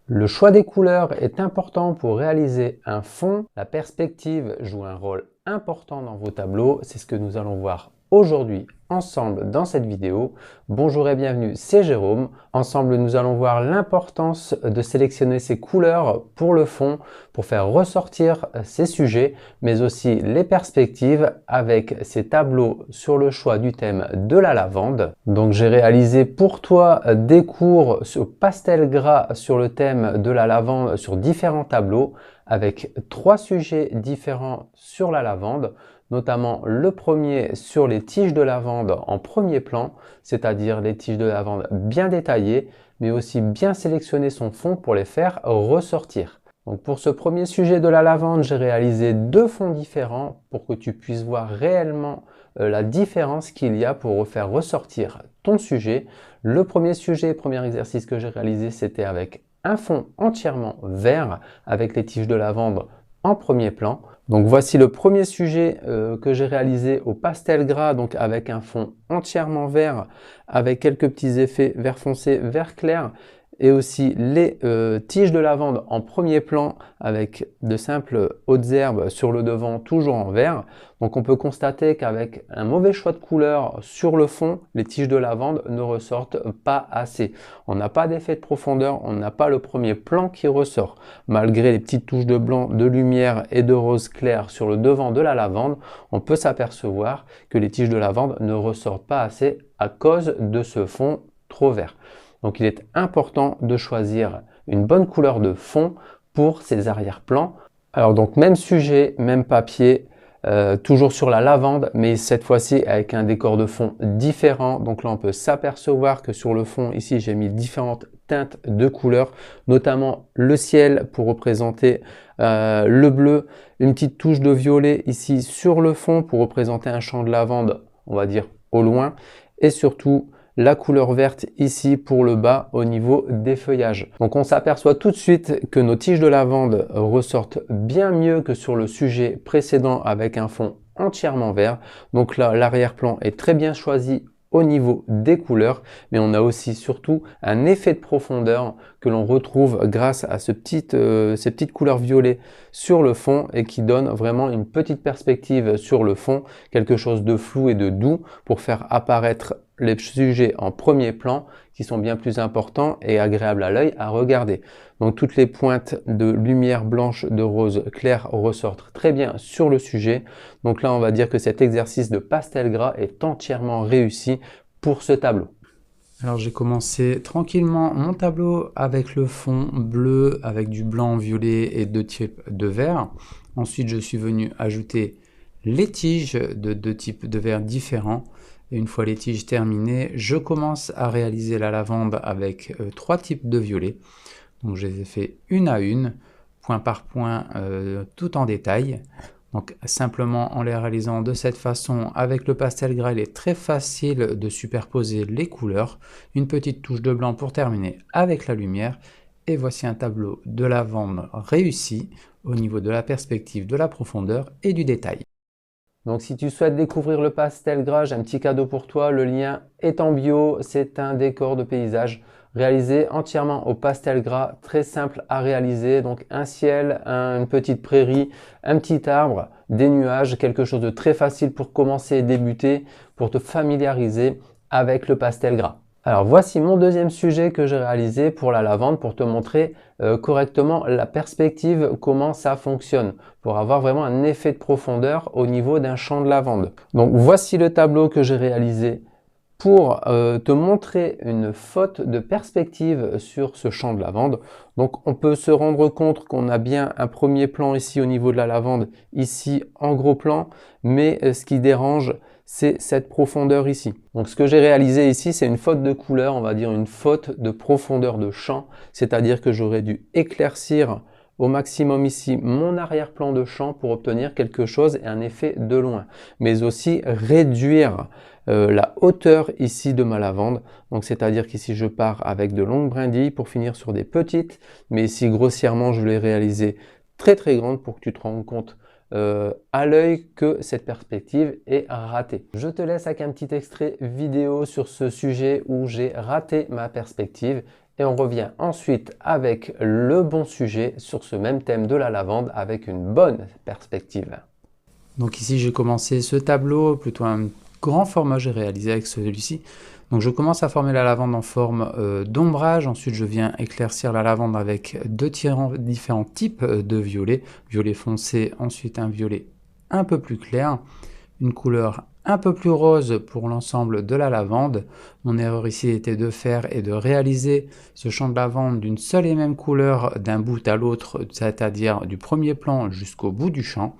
Le choix des couleurs est important pour réaliser un fond. La perspective joue un rôle important dans vos tableaux. C'est ce que nous allons voir aujourd'hui ensemble dans cette vidéo. Bonjour et bienvenue, c'est Jérôme. Ensemble, nous allons voir l'importance de sélectionner ces couleurs pour le fond, pour faire ressortir ces sujets, mais aussi les perspectives avec ces tableaux sur le choix du thème de la lavande. Donc, j'ai réalisé pour toi des cours sur pastel gras sur le thème de la lavande sur différents tableaux avec 3 sujets différents sur la lavande, notamment le premier sur les tiges de lavande en premier plan, c'est-à-dire les tiges de lavande bien détaillées, mais aussi bien sélectionner son fond pour les faire ressortir. Donc pour ce premier sujet de la lavande, j'ai réalisé 2 fonds différents pour que tu puisses voir réellement la différence qu'il y a pour faire ressortir ton sujet. Le premier sujet, premier exercice que j'ai réalisé, c'était avec un fond entièrement vert avec les tiges de lavande en premier plan. Donc voici le premier sujet que j'ai réalisé au pastel gras, donc avec un fond entièrement vert, avec quelques petits effets vert foncé, vert clair, et aussi les tiges de lavande en premier plan avec de simples hautes herbes sur le devant, toujours en vert. Donc on peut constater qu'avec un mauvais choix de couleur sur le fond, les tiges de lavande ne ressortent pas assez. On n'a pas d'effet de profondeur, on n'a pas le premier plan qui ressort. Malgré les petites touches de blanc, de lumière et de rose clair sur le devant de la lavande, on peut s'apercevoir que les tiges de lavande ne ressortent pas assez à cause de ce fond trop vert. Donc il est important de choisir une bonne couleur de fond pour ces arrière-plans. Alors donc même sujet, même papier, toujours sur la lavande, mais cette fois-ci avec un décor de fond différent. Donc là on peut s'apercevoir que sur le fond ici j'ai mis différentes teintes de couleurs, notamment le ciel pour représenter le bleu, une petite touche de violet ici sur le fond pour représenter un champ de lavande, on va dire au loin, et surtout la couleur verte ici pour le bas au niveau des feuillages. Donc on s'aperçoit tout de suite que nos tiges de lavande ressortent bien mieux que sur le sujet précédent avec un fond entièrement vert. Donc là, l'arrière-plan est très bien choisi au niveau des couleurs, mais on a aussi surtout un effet de profondeur que l'on retrouve grâce à ces petites couleurs violettes sur le fond et qui donne vraiment une petite perspective sur le fond, quelque chose de flou et de doux pour faire apparaître les sujets en premier plan qui sont bien plus importants et agréables à l'œil à regarder. Donc toutes les pointes de lumière blanche, de rose clair ressortent très bien sur le sujet. Donc là, on va dire que cet exercice de pastel gras est entièrement réussi pour ce tableau. Alors j'ai commencé tranquillement mon tableau avec le fond bleu, avec du blanc, violet et 2 types de vert. Ensuite, je suis venu ajouter les tiges de 2 types de vert différents. Et une fois les tiges terminées, je commence à réaliser la lavande avec 3 types de violet. Donc je les ai fait une à une, point par point, tout en détail. Donc simplement en les réalisant de cette façon, avec le pastel gras, il est très facile de superposer les couleurs. Une petite touche de blanc pour terminer avec la lumière. Et voici un tableau de lavande réussi au niveau de la perspective, de la profondeur et du détail. Donc si tu souhaites découvrir le pastel gras, j'ai un petit cadeau pour toi. Le lien est en bio. C'est un décor de paysage réalisé entièrement au pastel gras, très simple à réaliser. Donc un ciel, une petite prairie, un petit arbre, des nuages, quelque chose de très facile pour commencer et débuter, pour te familiariser avec le pastel gras. Alors voici mon deuxième sujet que j'ai réalisé pour la lavande pour te montrer correctement la perspective, comment ça fonctionne, pour avoir vraiment un effet de profondeur au niveau d'un champ de lavande. Donc voici le tableau que j'ai réalisé pour te montrer une faute de perspective sur ce champ de lavande. Donc on peut se rendre compte qu'on a bien un premier plan ici au niveau de la lavande, ici en gros plan, mais ce qui dérange, c'est cette profondeur ici. Donc ce que j'ai réalisé ici, c'est une faute de couleur, on va dire une faute de profondeur de champ, c'est-à-dire que j'aurais dû éclaircir au maximum ici mon arrière-plan de champ pour obtenir quelque chose et un effet de loin, mais aussi réduire la hauteur ici de ma lavande. Donc c'est-à-dire qu'ici je pars avec de longues brindilles pour finir sur des petites, mais ici grossièrement je l'ai réalisé très très grande pour que tu te rendes compte à l'œil que cette perspective est ratée. Je te laisse avec un petit extrait vidéo sur ce sujet où j'ai raté ma perspective Et on revient ensuite avec le bon sujet sur ce même thème de la lavande avec une bonne perspective. Donc ici, j'ai commencé ce tableau, plutôt un grand format, j'ai réalisé avec celui-ci. Donc je commence à former la lavande en forme d'ombrage. Ensuite, je viens éclaircir la lavande avec différents types de violet. Violet foncé, ensuite un violet un peu plus clair, une couleur un peu plus rose pour l'ensemble de la lavande. Mon erreur ici était de faire et de réaliser ce champ de lavande d'une seule et même couleur d'un bout à l'autre, c'est-à-dire du premier plan jusqu'au bout du champ.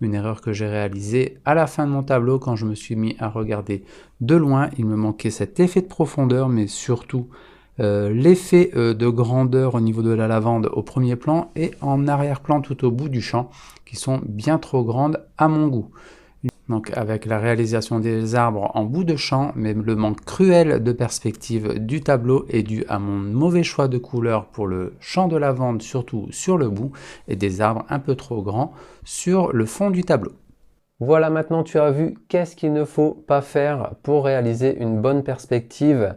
Une erreur que j'ai réalisée à la fin de mon tableau quand je me suis mis à regarder de loin. Il me manquait cet effet de profondeur, mais surtout l'effet de grandeur au niveau de la lavande au premier plan et en arrière-plan tout au bout du champ, qui sont bien trop grandes à mon goût. Donc avec la réalisation des arbres en bout de champ, mais le manque cruel de perspective du tableau est dû à mon mauvais choix de couleur pour le champ de lavande, surtout sur le bout, et des arbres un peu trop grands sur le fond du tableau. Voilà, maintenant tu as vu qu'est-ce qu'il ne faut pas faire pour réaliser une bonne perspective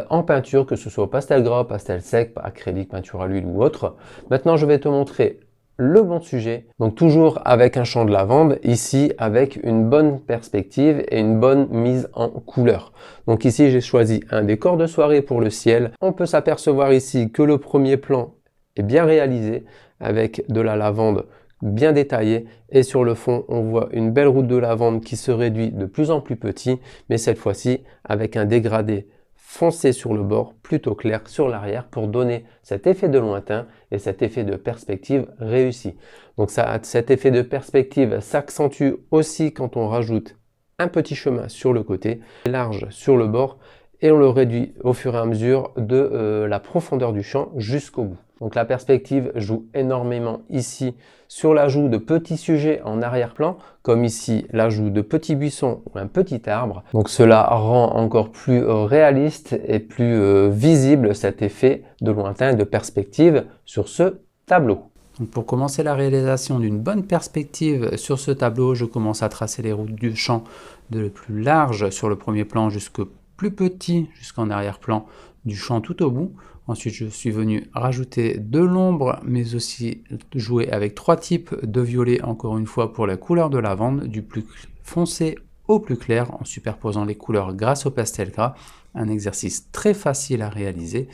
en peinture, que ce soit au pastel gras, pastel sec, acrylique, peinture à l'huile ou autre. Maintenant je vais te montrer le bon sujet, donc toujours avec un champ de lavande, ici avec une bonne perspective et une bonne mise en couleur. Donc ici j'ai choisi un décor de soirée pour le ciel. On peut s'apercevoir ici que le premier plan est bien réalisé avec de la lavande bien détaillée, et sur le fond on voit une belle route de lavande qui se réduit de plus en plus petit, mais cette fois-ci avec un dégradé foncé sur le bord, plutôt clair sur l'arrière pour donner cet effet de lointain et cet effet de perspective réussi. Donc cet effet de perspective s'accentue aussi quand on rajoute un petit chemin sur le côté, large sur le bord, et on le réduit au fur et à mesure de la profondeur du champ jusqu'au bout. Donc la perspective joue énormément ici sur l'ajout de petits sujets en arrière-plan, comme ici l'ajout de petits buissons ou un petit arbre. Donc cela rend encore plus réaliste et plus visible cet effet de lointain et de perspective sur ce tableau. Donc pour commencer la réalisation d'une bonne perspective sur ce tableau, je commence à tracer les routes du champ de le plus large sur le premier plan jusqu'au plus petit, jusqu'en arrière-plan du champ tout au bout. Ensuite, je suis venu rajouter de l'ombre, mais aussi jouer avec trois types de violet, encore une fois pour la couleur de lavande, du plus foncé au plus clair, en superposant les couleurs grâce au pastel gras. Un exercice très facile à réaliser.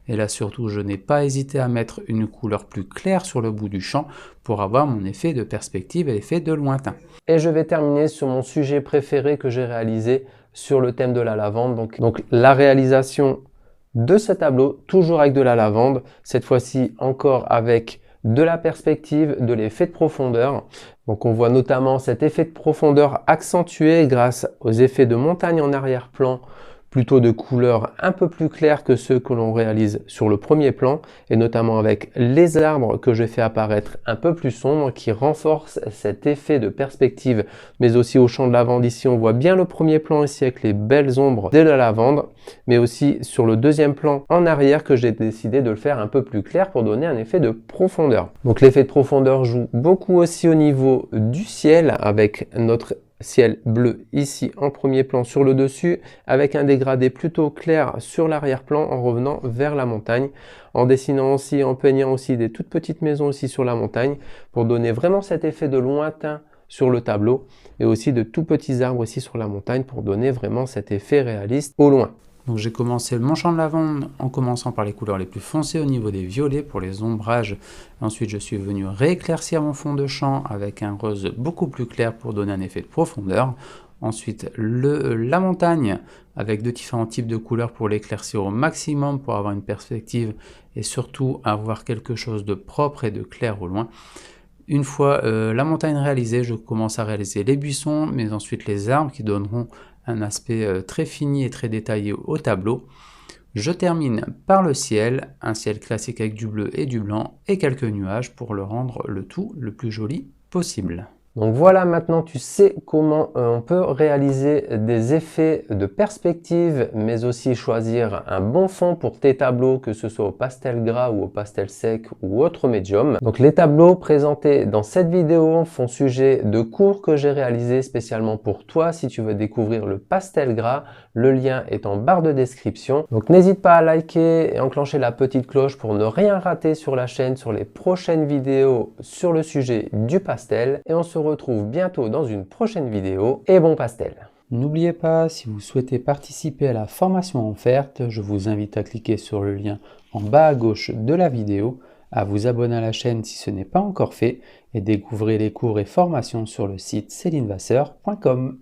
Et là surtout, je n'ai pas hésité à mettre une couleur plus claire sur le bout du champ pour avoir mon effet de perspective et l'effet de lointain. Et je vais terminer sur mon sujet préféré que j'ai réalisé sur le thème de la lavande. Donc la réalisation de ce tableau, toujours avec de la lavande, cette fois-ci encore avec de la perspective, de l'effet de profondeur. Donc on voit notamment cet effet de profondeur accentué grâce aux effets de montagne en arrière-plan, plutôt de couleurs un peu plus claires que ceux que l'on réalise sur le premier plan, et notamment avec les arbres que j'ai fait apparaître un peu plus sombres qui renforcent cet effet de perspective, mais aussi au champ de lavande. Ici on voit bien le premier plan ici avec les belles ombres de la lavande, mais aussi sur le deuxième plan en arrière que j'ai décidé de le faire un peu plus clair pour donner un effet de profondeur. Donc l'effet de profondeur joue beaucoup aussi au niveau du ciel avec notre ciel bleu ici en premier plan sur le dessus, avec un dégradé plutôt clair sur l'arrière-plan en revenant vers la montagne, en dessinant aussi, en peignant aussi des toutes petites maisons aussi sur la montagne pour donner vraiment cet effet de lointain sur le tableau, et aussi de tout petits arbres ici sur la montagne pour donner vraiment cet effet réaliste au loin. Donc j'ai commencé mon champ de lavande en commençant par les couleurs les plus foncées au niveau des violets pour les ombrages. Ensuite je suis venu rééclaircir mon fond de champ avec un rose beaucoup plus clair pour donner un effet de profondeur. Ensuite la montagne avec de différents types de couleurs pour l'éclaircir au maximum pour avoir une perspective et surtout avoir quelque chose de propre et de clair au loin. Une fois la montagne réalisée, je commence à réaliser les buissons, mais ensuite les arbres qui donneront un aspect très fini et très détaillé au tableau. Je termine par le ciel, un ciel classique avec du bleu et du blanc et quelques nuages pour le rendre le tout le plus joli possible. Donc voilà, maintenant tu sais comment on peut réaliser des effets de perspective, mais aussi choisir un bon fond pour tes tableaux, que ce soit au pastel gras ou au pastel sec ou autre médium. Donc les tableaux présentés dans cette vidéo font sujet de cours que j'ai réalisé spécialement pour toi. Si tu veux découvrir le pastel gras, le lien est en barre de description. Donc n'hésite pas à liker et enclencher la petite cloche pour ne rien rater sur la chaîne sur les prochaines vidéos sur le sujet du pastel. Et on se retrouve bientôt dans une prochaine vidéo et bon pastel! N'oubliez pas, si vous souhaitez participer à la formation offerte, je vous invite à cliquer sur le lien en bas à gauche de la vidéo, à vous abonner à la chaîne si ce n'est pas encore fait et découvrir les cours et formations sur le site celinevasseur.com.